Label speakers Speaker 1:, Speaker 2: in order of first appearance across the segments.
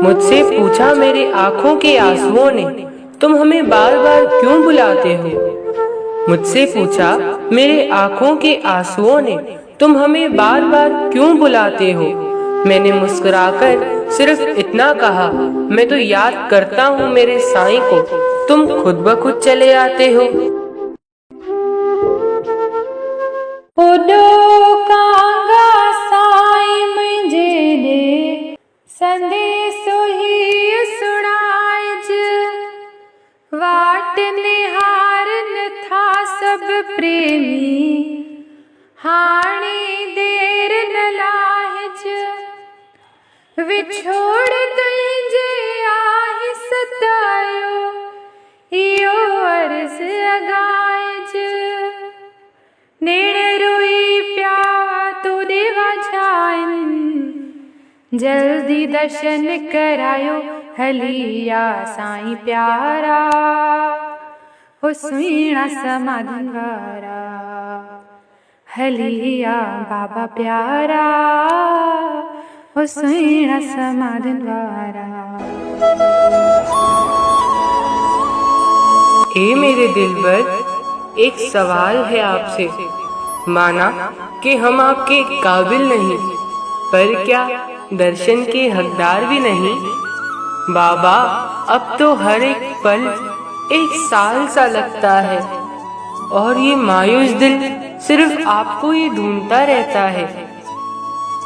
Speaker 1: मुझसे पूछा मेरे आँखों के आंसुओं ने, तुम हमें बार बार क्यों बुलाते हो। मुझसे पूछा मेरे आँखों के आंसुओं ने, तुम हमें बार बार क्यों बुलाते हो। मैंने मुस्कुराकर सिर्फ इतना कहा, मैं तो याद करता हूँ मेरे साईं को, तुम खुद ब खुद चले आते हो।
Speaker 2: कांगा साईं मुझे दे संदेशो ही सुनाइज। वाट निहारन था सब प्रेमी, हाणी देर न लाहिज। विछोड़ तुझे आहि सतायो, इयो अर्ज अगाइज। नेड़ रोई प्यावा तो देवा छाइन, जल्दी दर्शन करायो हलिया साईं प्यारा, हो सुईणा समाधि वारा। हलिया बाबा प्यारा, हो सुईणा समाधि वारा।
Speaker 1: ए मेरे दिलबर, एक सवाल है आपसे। माना कि हम आपके काबिल नहीं, पर क्या दर्शन के हकदार भी नहीं। बाबा, अब तो हर एक पल एक साल सा लगता है, और ये मायूस दिल सिर्फ आपको ही ढूंढता रहता है।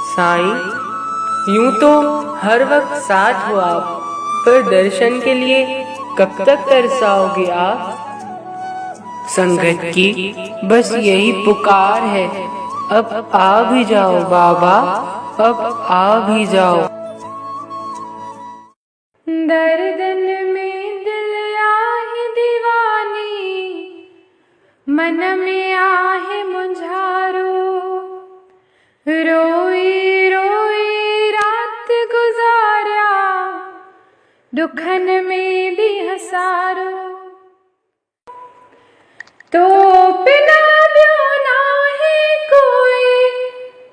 Speaker 1: साईं, यूं तो हर वक्त साथ हो आप, पर दर्शन के लिए कब तक तरसाओगे आप। संगत की बस यही पुकार है, अब आ भी जाओ बाबा, अब आ भी जाओ।
Speaker 2: दर्दन में दिल आहे दीवानी, मन में आहे मुंझारो। रोई रोई रात गुजारा, दुखन में भी हसारो। तो बिना ब्यो ना है कोई,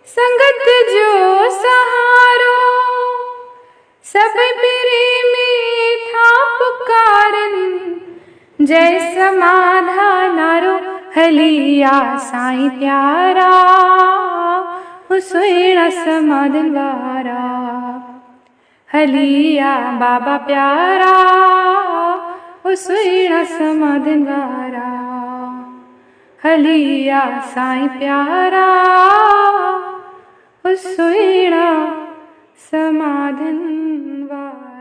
Speaker 2: संगत जो सहारो। सब प्रेमी था पुकारन, जय समाधानारो। हलिया साईं प्यारा, हो सुईणा समाधि वारा। हलिया बाबा प्यारा, हो सुईणा समाधि वारा। हलिया साईं प्यारा, हो सुईणा समाधि वारा।